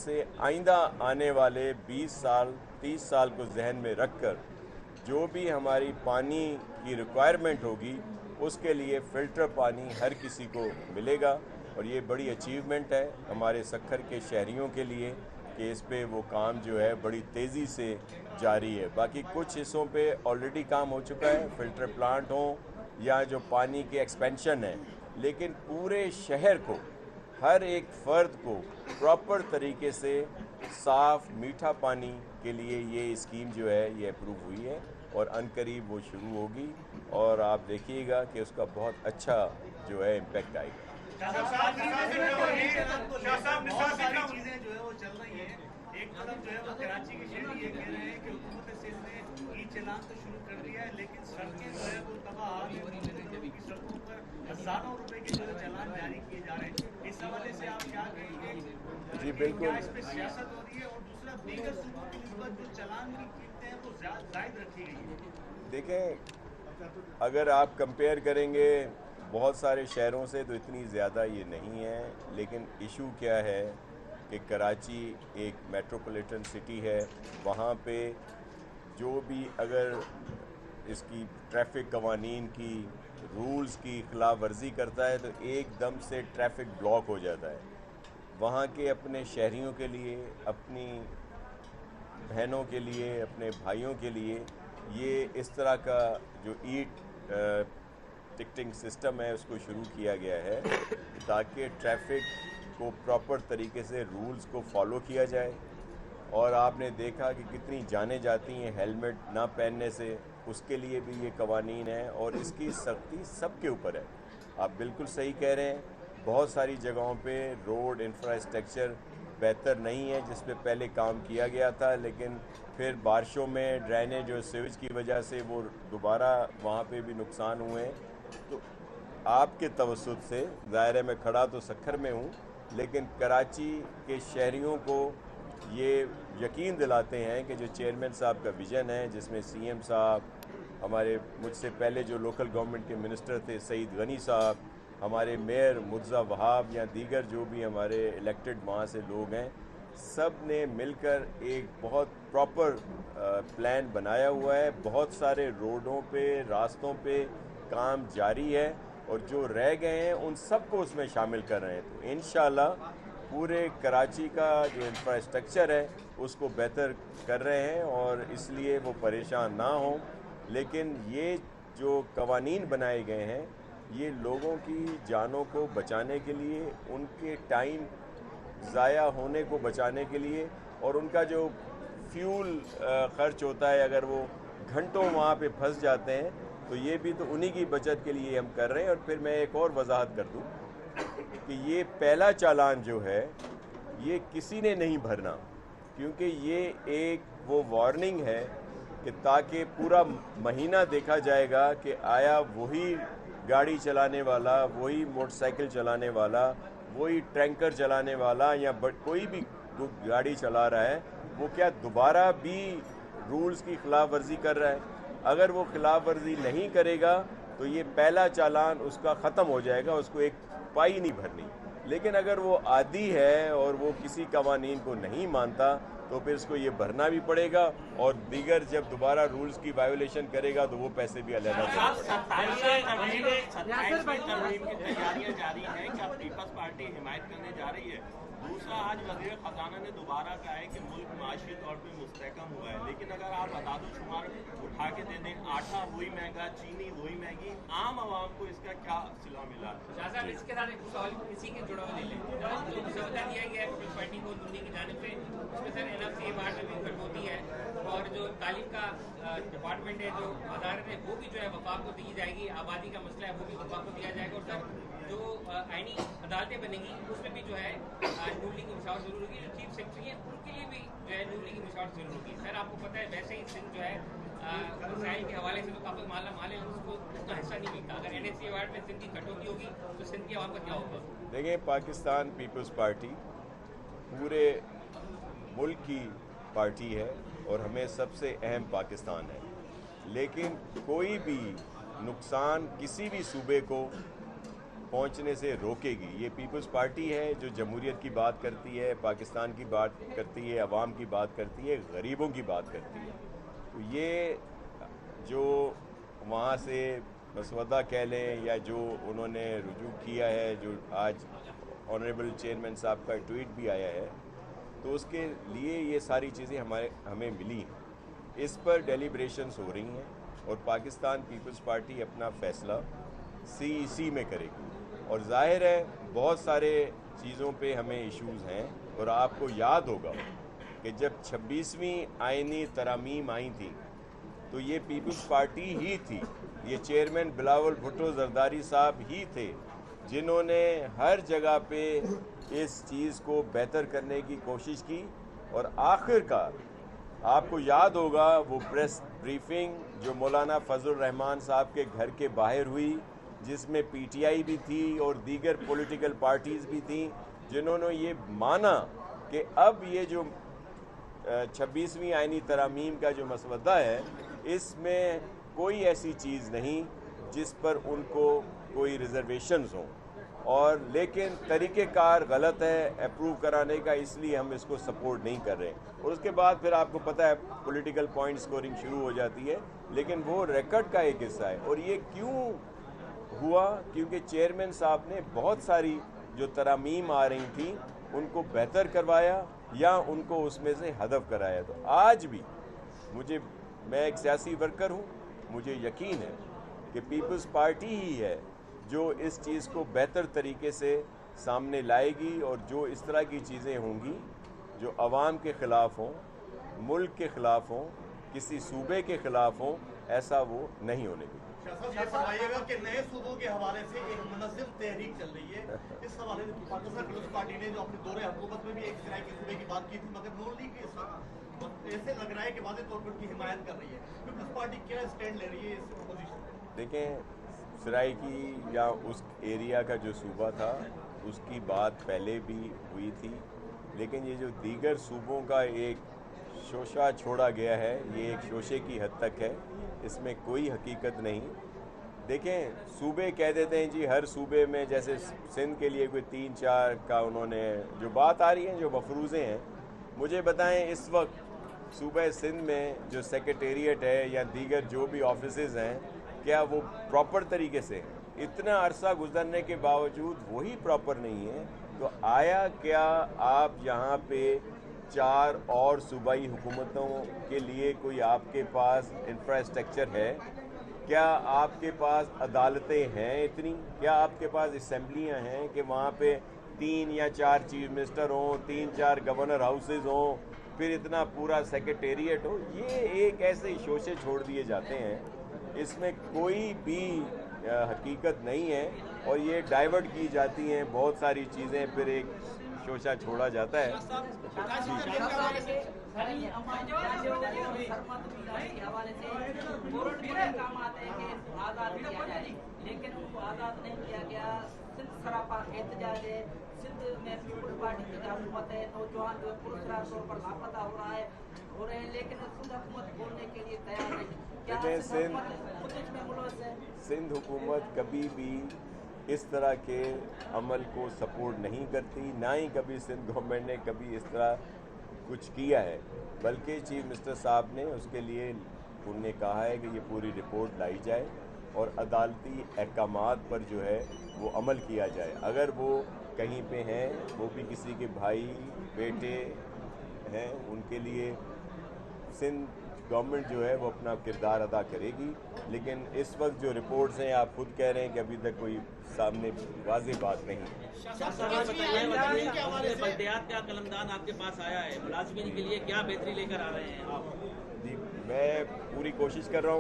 से आइंदा आने वाले 20 साल 30 साल को जहन में रख कर जो भी हमारी पानी की रिक्वायरमेंट होगी उसके लिए फ़िल्टर पानी हर किसी को मिलेगा। और ये बड़ी अचीवमेंट है हमारे सक्खर के शहरियों के लिए कि इस पे वो काम जो है बड़ी तेज़ी से जारी है। बाकी कुछ हिस्सों पे ऑलरेडी काम हो चुका है, फ़िल्टर प्लांट हों या जो पानी के एक्सपेंशन है, लेकिन पूरे शहर को, हर एक फ़र्द को प्रॉपर तरीके से साफ़ मीठा पानी के लिए ये स्कीम जो है ये अप्रूव हुई है और अनकरीब वो शुरू होगी और आप देखिएगा कि उसका बहुत अच्छा जो है इम्पेक्ट आएगा। चीजें जो है वो चल रही है, एक तरफ जो है वो कराची के शहरी ये कह रहे हैं कि हुकूमत सिंध ने ई चलान तो शुरू कर दिया है लेकिन सड़कें जो है वो तबाह सड़कों पर हजारों रुपए के जो है चालान जारी किए जा रहे हैं। इस हवाले से आप क्या कहेंगे? जी बिल्कुल, इस पे सियासत हो रही है और दूसरा दीगर सूबों की निस्बत जो चालान की कीमतें हैं वो जायद रखी गई है। देखें अगर आप कंपेयर करेंगे बहुत सारे शहरों से तो इतनी ज़्यादा ये नहीं है, लेकिन इशू क्या है कि कराची एक मेट्रोपॉलिटन सिटी है, वहाँ पे जो भी अगर इसकी ट्रैफिक कवानीन की रूल्स की खिलाफ वर्जी करता है तो एकदम से ट्रैफिक ब्लॉक हो जाता है। वहाँ के अपने शहरियों के लिए, अपनी बहनों के लिए, अपने भाइयों के लिए ये इस तरह का जो टिकटिंग सिस्टम है उसको शुरू किया गया है ताकि ट्रैफिक को प्रॉपर तरीके से रूल्स को फॉलो किया जाए। और आपने देखा कि कितनी जानें जाती हैं हेलमेट ना पहनने से, उसके लिए भी ये कवानीन है और इसकी सख्ती सबके ऊपर है। आप बिल्कुल सही कह रहे हैं, बहुत सारी जगहों पे रोड इंफ्रास्ट्रक्चर बेहतर नहीं है जिस पे पहले काम किया गया था, लेकिन फिर बारिशों में ड्रेनेज और सीवेज की वजह से वो दोबारा वहाँ पे भी नुकसान हुए हैं। तो आपके तवज्जुह से ज़ाहिर है मैं खड़ा तो सक्खर में हूँ, लेकिन कराची के शहरियों को ये यकीन दिलाते हैं कि जो चेयरमैन साहब का विज़न है जिसमें सीएम साहब, हमारे मुझसे पहले जो लोकल गवर्नमेंट के मिनिस्टर थे सईद गनी साहब, हमारे मेयर मुर्तज़ा वहाब या दीगर जो भी हमारे इलेक्टेड वहाँ से लोग हैं, सब ने मिलकर एक बहुत प्रॉपर प्लान बनाया हुआ है। बहुत सारे रोडों पे, रास्तों पे काम जारी है और जो रह गए हैं उन सबको उसमें शामिल कर रहे हैं। तो इंशाअल्लाह पूरे कराची का जो इंफ्रास्ट्रक्चर है उसको बेहतर कर रहे हैं और इसलिए वो परेशान ना हों। लेकिन ये जो कवानीन बनाए गए हैं ये लोगों की जानों को बचाने के लिए, उनके टाइम ज़ाया होने को बचाने के लिए, और उनका जो फ्यूल ख़र्च होता है अगर वो घंटों वहाँ पे फंस जाते हैं तो ये भी तो उन्हीं की बचत के लिए हम कर रहे हैं। और फिर मैं एक और वजाहत कर दूँ कि ये पहला चालान जो है ये किसी ने नहीं भरना, क्योंकि ये एक वो वार्निंग है कि ताकि पूरा महीना देखा जाएगा कि आया वही गाड़ी चलाने वाला, वही मोटरसाइकिल चलाने वाला, वही टैंकर चलाने वाला या कोई भी गाड़ी चला रहा है वो क्या दोबारा भी रूल्स की खिलाफ वर्जी कर रहा है। अगर वो खिलाफ वर्जी नहीं करेगा तो ये पहला चालान उसका ख़त्म हो जाएगा, उसको एक पाई नहीं भरनी। लेकिन अगर वो आदी है और वो किसी कवानीन को नहीं मानता तो फिर इसको ये भरना भी पड़ेगा और दीगर जब दोबारा रूल्स की वायोलेशन करेगा तो वो पैसे भी अलग तैयारियां जारी हैं कि पीपल्स पार्टी हिमायत करने जा रही है। दूसरा, आज वज़ीर ख़जाना ने दोबारा कहा है कि मुल्क माशी तौर पर मुस्तहकम हुआ है, लेकिन अगर आप अदाद-ओ-शुमार उठा के दे दें, आटा वही महंगा, चीनी वही महंगी, आम आवाम को इसका क्या सिला मिला? इसके साथ एक सवाल किसी के जुड़ा हुआ ले लें, जो समझा दिया गया है पीपल्स पार्टी को दुनिया की जानिब से, उसमें सर एनएफसी बाढ़ में भी कटौती है और जो तालीम का डिपार्टमेंट है, जो वजारत है, वो भी जो है वफाक को दी जाएगी, आबादी का मसला है वो भी वफाक को दिया जाएगा। और सर जो आईनी अदालतें बनेंगी उसमें भी जो है नून लीग की मशावरत जरूर होगी, जो चीफ सेक्रेटरी है उनके लिए भी जो है नून लीग की मशावरत जरूर होगी। सर आपको पता है वैसे ही सिंध जो है वसाइल के हवाले से तो काफी माला माल है, उसको उतना हिस्सा नहीं मिलता। अगर एनएससी अवार्ड में सिंध की कटौती होगी तो सिंध की आवाम का क्या होगा? देखिए, पाकिस्तान पीपल्स पार्टी पूरे मुल्क की पार्टी है और हमें सबसे अहम पाकिस्तान है, लेकिन कोई भी नुकसान किसी भी सूबे को पहुंचने से रोकेगी। ये पीपल्स पार्टी है जो जमहूरियत की बात करती है, पाकिस्तान की बात करती है, अवाम की बात करती है, गरीबों की बात करती है। तो ये जो वहाँ से मसवदा कह लें या जो उन्होंने रुजू किया है, जो आज ऑनरेबल चेयरमैन साहब का ट्वीट भी आया है, तो उसके लिए ये सारी चीज़ें हमें मिली हैं। इस पर डेलिब्रेशंस हो रही हैं और पाकिस्तान पीपल्स पार्टी अपना फैसला CEC में करेगी। और जाहिर है बहुत सारे चीज़ों पे हमें इश्यूज़ हैं। और आपको याद होगा कि जब 26वीं आईनी तरामीम आई थी तो ये पीपल्स पार्टी ही थी, ये चेयरमैन बिलावल भुट्टो जरदारी साहब ही थे जिन्होंने हर जगह पे इस चीज़ को बेहतर करने की कोशिश की। और आखिरकार आपको याद होगा वो प्रेस ब्रीफिंग जो मौलाना फजल रहमान साहब के घर के बाहर हुई, जिसमें PTI भी थी और दीगर पॉलिटिकल पार्टीज़ भी थी, जिन्होंने ये माना कि अब ये जो 26वीं आईनी तरामीम का जो मसवदा है, इसमें कोई ऐसी चीज़ नहीं जिस पर उनको कोई रिजर्वेशंस हों। और लेकिन तरीक़ेकार गलत है अप्रूव कराने का, इसलिए हम इसको सपोर्ट नहीं कर रहे। और उसके बाद फिर आपको पता है पॉलिटिकल पॉइंट स्कोरिंग शुरू हो जाती है, लेकिन वो रिकॉर्ड का एक हिस्सा है। और ये क्यों हुआ? क्योंकि चेयरमैन साहब ने बहुत सारी जो तरामीम आ रही थी उनको बेहतर करवाया या उनको उसमें से हदफ कराया। तो आज भी मैं एक सियासी वर्कर हूँ, मुझे यकीन है कि पीपल्स पार्टी ही है जो इस चीज़ को बेहतर तरीके से सामने लाएगी। और जो इस तरह की चीज़ें होंगी जो अवाम के ख़िलाफ़ हों, मुल्क के ख़िलाफ़ हों, किसी सूबे के ख़िलाफ़ हों, ऐसा वो नहीं होने देगी। ये बताइएगा कि नए सूबों के हवाले से एक मुनज़्ज़म तहरीक चल रही है। इस हवाले से पाकिस्तान पीपल्स पार्टी ने जो अपने दौरे हुकूमत में भी एक तरह के सूबे की बात की थी, मगर नून लीग के साथ ऐसे लग रहा है कि वाज़ेह तौर पर उनकी हिमायत कर रही है। पीपल्स पार्टी क्या स्टैंड ले रही है इस पोजीशन? देखें, सराइकी या उस एरिया का जो सूबा था उसकी बात पहले भी हुई थी, लेकिन ये जो दीगर सूबों का एक शोशा छोड़ा गया है, ये एक शोशे की हद तक है, इसमें कोई हकीकत नहीं। देखें, सूबे कह देते हैं जी हर सूबे में, जैसे सिंध के लिए कोई 3-4 का उन्होंने जो बात आ रही है, जो मफरूज़े हैं, मुझे बताएं इस वक्त सूबे सिंध में जो सेक्रेटेरिएट है या दीगर जो भी ऑफिसेज हैं, क्या वो प्रॉपर तरीके से इतना अरसा गुजरने के बावजूद वही प्रॉपर नहीं है? तो आया क्या आप यहाँ पे 4 और सूबाई हुकूमतों के लिए कोई आपके पास इंफ्रास्ट्रक्चर है? क्या आपके पास अदालतें हैं इतनी? क्या आपके पास असम्बलियाँ हैं कि वहाँ पे 3 या 4 चीफ मिनिस्टर हों, 3-4 गवर्नर हाउसेज हों, फिर इतना पूरा सेक्रेटेरिएट हो? ये एक ऐसे शोशे छोड़ दिए जाते हैं, इसमें कोई भी हकीकत नहीं है और ये डाइवर्ट की जाती हैं बहुत सारी चीज़ें, फिर एक शोशा छोड़ा जाता है। लेकिन उनको आज़ाद नहीं किया गया। सिंध सरापा एहतजाज है, सिंध में पीपल्स पार्टी की जो हुकूमत है, नौजवान जो पुरस्कार तौर पर लापता हो रहे हैं, लेकिन सिंध हुकूमत बोलने के लिए तैयार नहीं। देखिए, सिंध हुकूमत कभी भी इस तरह के अमल को सपोर्ट नहीं करती, ना ही कभी सिंध गवर्नमेंट ने कभी इस तरह कुछ किया है। बल्कि चीफ मिनिस्टर साहब ने उसके लिए उन्होंने कहा है कि ये पूरी रिपोर्ट लाई जाए और अदालती अहकामात पर जो है वो अमल किया जाए। अगर वो कहीं पे हैं, वो भी किसी के भाई बेटे हैं, उनके लिए सिंध गवर्नमेंट जो है वो अपना किरदार अदा करेगी। लेकिन इस वक्त जो रिपोर्ट्स हैं, आप खुद कह रहे हैं कि अभी तक कोई सामने वाज़ेह बात नहीं है। बल्दियात का कलमदान आपके पास आया है, मुलाजमीन के लिए क्या बेहतरी लेकर आ रहे हैं आप? जी, मैं पूरी कोशिश कर रहा हूँ